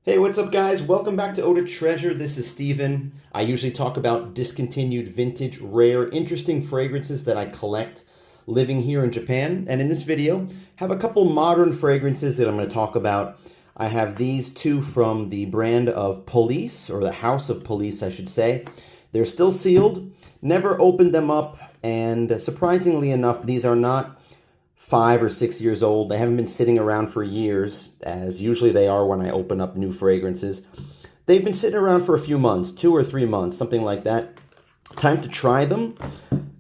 Hey, what's up, guys? Welcome back to Treasure. This is Steven. I usually talk about discontinued, vintage, rare, interesting fragrances that I collect living here in Japan. And in this video, I have a couple modern fragrances that I'm going to talk about. I have these two from the brand of Police, or the House of Police, I should say. They're still sealed, never opened them up, and surprisingly enough, these are not 5 or 6 years old. They haven't been sitting around for years, as usually they are when I open up new fragrances. They've been sitting around for a few months, 2 or 3 months, something like that. Time to try them.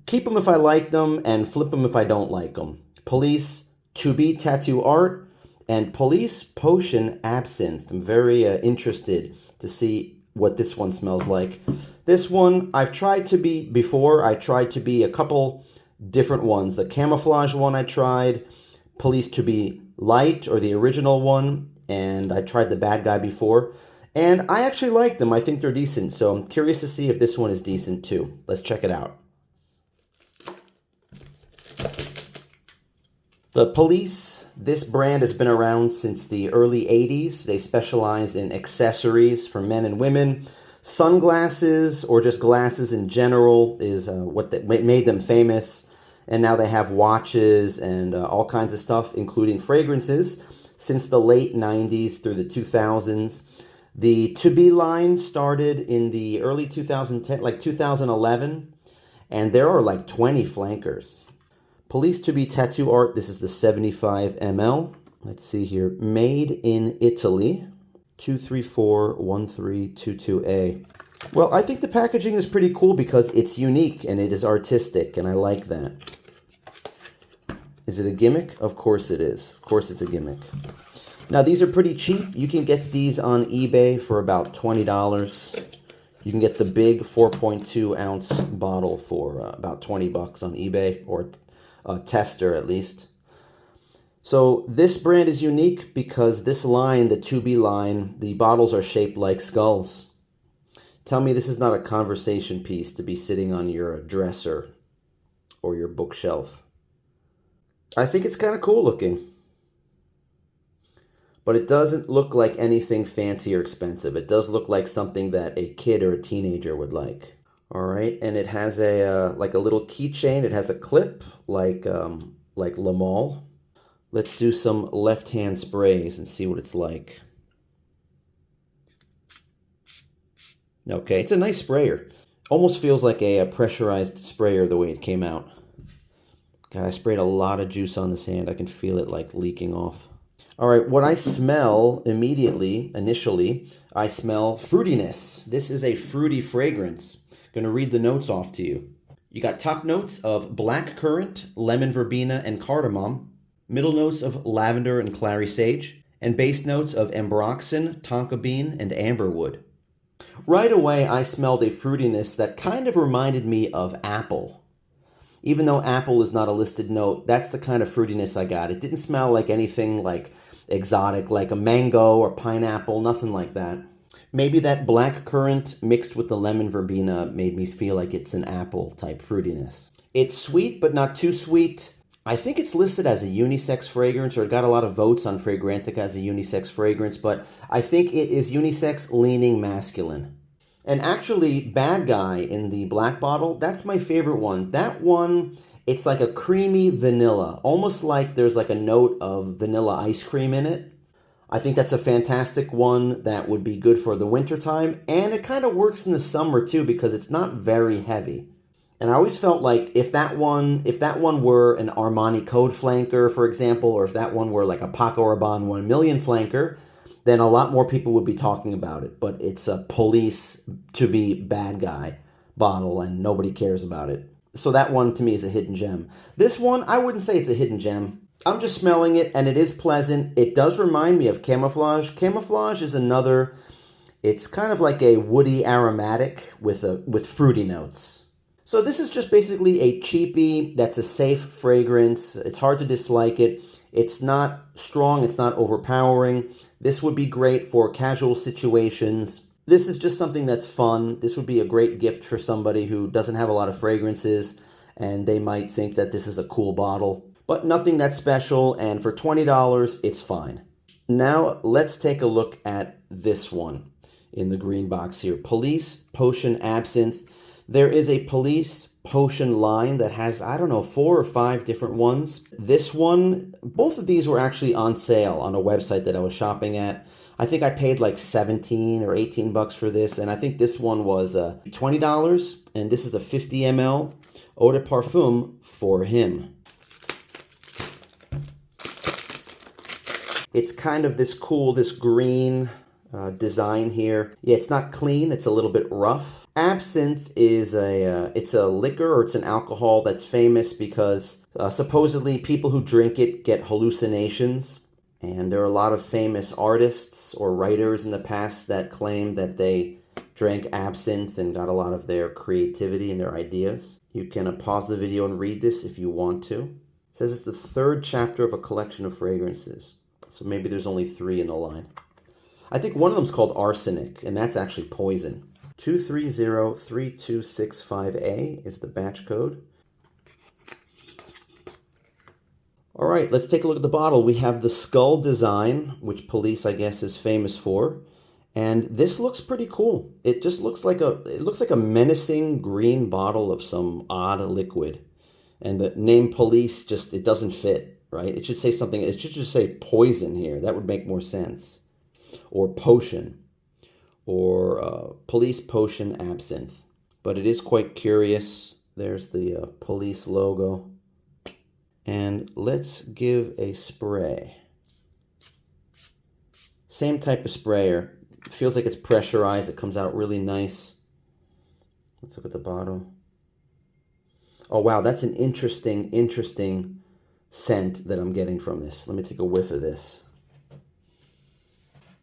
Keep them if I like them, and flip them if I don't like them. Police To Be Tattooart and Police Potion Absinthe. I'm very interested to see what this one smells like. This one, I've tried to be before. I tried to be a couple different ones. The camouflage one I tried, Police To Be Light, or the original one, and I tried the bad guy before, and I actually like them. I think they're decent, so I'm curious to see if this one is decent too. Let's check it out. The Police, this brand has been around since the early 80s. They specialize in accessories for men and women. Sunglasses, or just glasses in general, is what made them famous. And now they have watches and all kinds of stuff, including fragrances, since the late 90s through the 2000s. The To Be line started in the early 2010, like 2011, and there are like 20 flankers. Police To Be Tattooart, this is the 75 ml. Let's see here, made in Italy, 2341322A. Well, I think the packaging is pretty cool because it's unique and it is artistic, and I like that. Is it a gimmick? Of course it is. Of course it's a gimmick. Now, these are pretty cheap. You can get these on eBay for about $20. You can get the big 4.2 ounce bottle for about 20 bucks on eBay, or a tester at least. So this brand is unique because this line, the To Be line, the bottles are shaped like skulls. Tell me this is not a conversation piece to be sitting on your dresser or your bookshelf. I think it's kind of cool looking. But it doesn't look like anything fancy or expensive. It does look like something that a kid or a teenager would like. All right, and it has a like a little keychain. It has a clip like Le Male. Let's do some left-hand sprays and see what it's like. Okay, it's a nice sprayer. Almost feels like a pressurized sprayer the way it came out. God, I sprayed a lot of juice on this hand. I can feel it like leaking off. All right, what I smell initially, I smell fruitiness. This is a fruity fragrance. Going to read the notes off to you. You got top notes of black currant, lemon verbena, and cardamom. Middle notes of lavender and clary sage. And base notes of ambroxan, tonka bean, and amberwood. Right away, I smelled a fruitiness that kind of reminded me of apple. Even though apple is not a listed note, that's the kind of fruitiness I got. It didn't smell like anything like exotic, like a mango or pineapple, nothing like that. Maybe that black currant mixed with the lemon verbena made me feel like it's an apple type fruitiness. It's sweet, but not too sweet. I think it's listed as a unisex fragrance, or it got a lot of votes on Fragrantica as a unisex fragrance, but I think it is unisex leaning masculine. And actually, Bad Guy in the black bottle, that's my favorite one. That one, it's like a creamy vanilla, almost like there's like a note of vanilla ice cream in it. I think that's a fantastic one that would be good for the wintertime, and it kind of works in the summer too because it's not very heavy. And I always felt like if that one were an Armani Code flanker, for example, or if that one were like a Paco Rabanne 1 million flanker, then a lot more people would be talking about it. But it's a Police To Be Bad Guy bottle, and nobody cares about it. So that one, to me, is a hidden gem. This one, I wouldn't say it's a hidden gem. I'm just smelling it, and it is pleasant. It does remind me of Camouflage. Camouflage is another, it's kind of like a woody aromatic with fruity notes. So this is just basically a cheapie that's a safe fragrance. It's hard to dislike it. It's not strong, it's not overpowering. This would be great for casual situations. This is just something that's fun. This would be a great gift for somebody who doesn't have a lot of fragrances, and they might think that this is a cool bottle. But nothing that special, and for $20, it's fine. Now let's take a look at this one in the green box here. Police Potion Absinthe. There is a Police Potion line that has, I don't know, 4 or 5 different ones. This one, both of these were actually on sale on a website that I was shopping at. I think I paid like 17 or 18 bucks for this, and I think this one was $20, and this is a 50 ml eau de parfum for him. It's kind of this cool, this green design here. Yeah, it's not clean, it's a little bit rough. Absinthe is it's a liquor, or it's an alcohol that's famous because supposedly people who drink it get hallucinations. And there are a lot of famous artists or writers in the past that claim that they drank absinthe and got a lot of their creativity and their ideas. You can pause the video and read this if you want to. It says it's the 3rd chapter of a collection of fragrances. So maybe there's only 3 in the line. I think one of them is called arsenic, and that's actually poison. 2303265A is the batch code. All right, let's take a look at the bottle. We have the skull design, which Police, I guess, is famous for. And this looks pretty cool. It just looks like a menacing green bottle of some odd liquid. And the name Police just, it doesn't fit, right? It should say something, it should just say poison here. That would make more sense. Or potion. Or Police Potion Absinthe. But it is quite curious. There's the Police logo. And let's give a spray. Same type of sprayer. It feels like it's pressurized. It comes out really nice. Let's look at the bottle. Oh, wow. That's an interesting scent that I'm getting from this. Let me take a whiff of this.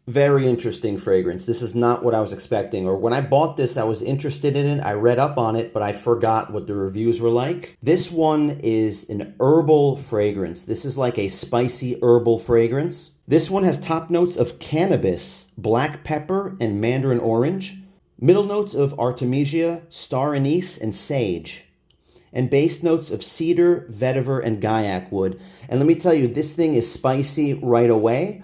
Very interesting fragrance. This is not what I was expecting. Or when I bought this, I was interested in it. I read up on it, but I forgot what the reviews were like. This one is an herbal fragrance. This is like a spicy herbal fragrance. This one has top notes of cannabis, black pepper, and mandarin orange. Middle notes of artemisia, star anise, and sage. And base notes of cedar, vetiver, and gaiac wood. And let me tell you, this thing is spicy right away.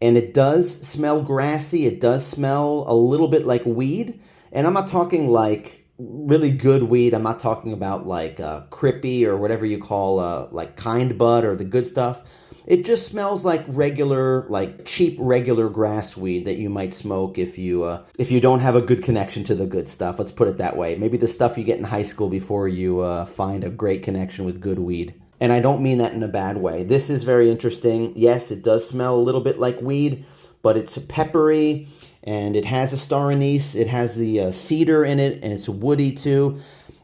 And it does smell grassy. It does smell a little bit like weed. And I'm not talking like really good weed. I'm not talking about like crippy or whatever you call like kind bud or the good stuff. It just smells like regular, like cheap regular grass weed that you might smoke if you don't have a good connection to the good stuff. Let's put it that way. Maybe the stuff you get in high school before you find a great connection with good weed. And I don't mean that in a bad way. This is very interesting. Yes, it does smell a little bit like weed, but it's peppery, and it has a star anise. It has the cedar in it, and it's woody too.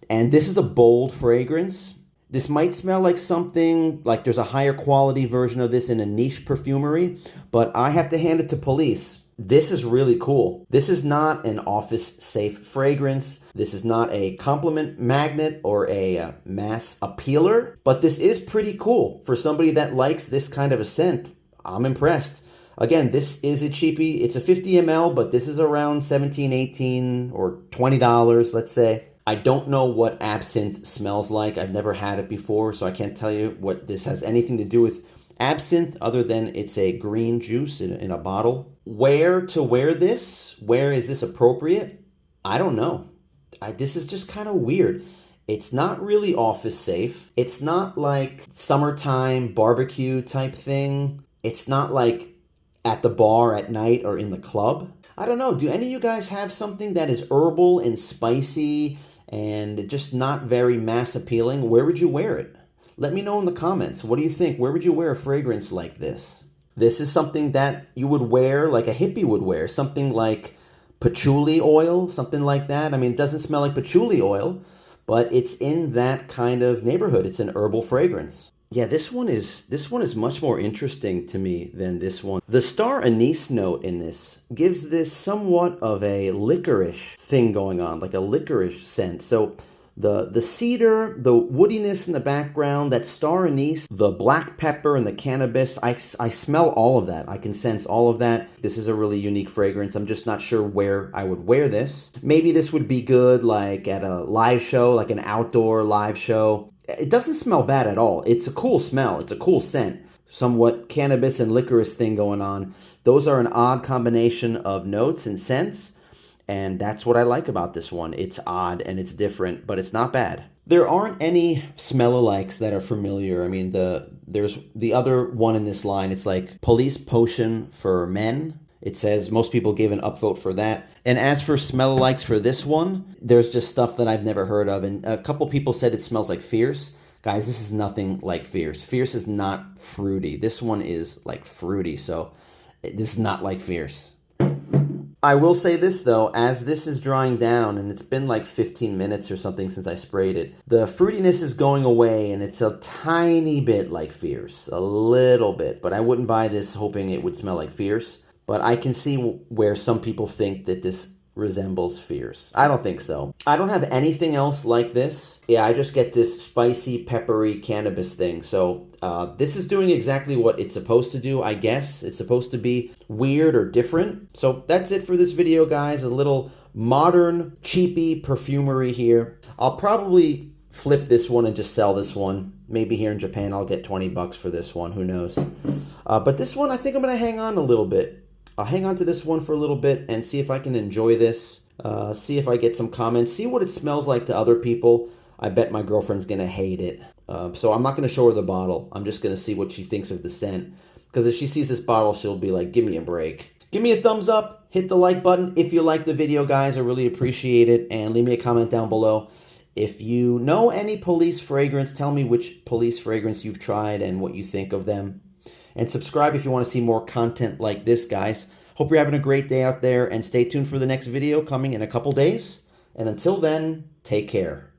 And this is a bold fragrance. This might smell like something, like there's a higher quality version of this in a niche perfumery, but I have to hand it to Police. This is really cool. This is not an office-safe fragrance. This is not a compliment magnet or a mass appealer, but this is pretty cool. For somebody that likes this kind of a scent, I'm impressed. Again, this is a cheapie. It's a 50 ml, but this is around $17, $18, or $20, let's say. I don't know what absinthe smells like. I've never had it before, so I can't tell you what this has anything to do with absinthe other than it's a green juice in a bottle. Where to wear this? Where is this appropriate? I don't know. This is just kind of weird. It's not really office safe. It's not like summertime barbecue type thing. It's not like at the bar at night or in the club. I don't know. Do any of you guys have something that is herbal and spicy and just not very mass appealing? Where would you wear it? Let me know in the comments. What do you think? Where would you wear a fragrance like this? This is something that you would wear like a hippie would wear. Something like patchouli oil, something like that. I mean, it doesn't smell like patchouli oil, but it's in that kind of neighborhood. It's an herbal fragrance. Yeah, this one is much more interesting to me than this one. The star anise note in this gives this somewhat of a licorice thing going on, like a licorice scent. So the cedar, the woodiness in the background, that star anise, the black pepper and the cannabis, I smell all of that. I can sense all of that. This is a really unique fragrance. I'm just not sure where I would wear this. Maybe this would be good like at a live show, like an outdoor live show. It doesn't smell bad at all. It's a cool smell. It's a cool scent. somewhat cannabis and licorice thing going on. Those are an odd combination of notes and scents, and that's what I like about this one. It's odd and it's different, but it's not bad. There aren't any smell-alikes that are familiar. I mean, there's the other one in this line. It's like Police Potion for men. It says most people gave an upvote for that. And as for smell-alikes for this one, there's just stuff that I've never heard of. And a couple people said it smells like Fierce. Guys, this is nothing like Fierce. Fierce is not fruity. This one is like fruity, so this is not like Fierce. I will say this though, as this is drying down, and it's been like 15 minutes or something since I sprayed it, the fruitiness is going away and it's a tiny bit like Fierce, a little bit, but I wouldn't buy this hoping it would smell like Fierce, but I can see where some people think that this resembles Fierce. I don't think so. I don't have anything else like this. Yeah, I just get this spicy, peppery cannabis thing. So this is doing exactly what it's supposed to do, I guess. It's supposed to be weird or different. So that's it for this video, guys. A little modern, cheapy perfumery here. I'll probably flip this one and just sell this one. Maybe here in Japan I'll get 20 bucks for this one. Who knows? But this one, I think I'm going to hang on a little bit. I'll hang on to this one for a little bit and see if I can enjoy this. See if I get some comments. See what it smells like to other people. I bet my girlfriend's going to hate it. So I'm not going to show her the bottle. I'm just going to see what she thinks of the scent. Because if she sees this bottle, she'll be like, give me a break. Give me a thumbs up. Hit the like button if you like the video, guys. I really appreciate it. And leave me a comment down below. If you know any police fragrance, tell me which police fragrance you've tried and what you think of them. And subscribe if you want to see more content like this, guys. Hope you're having a great day out there, and stay tuned for the next video coming in a couple days. And until then, take care.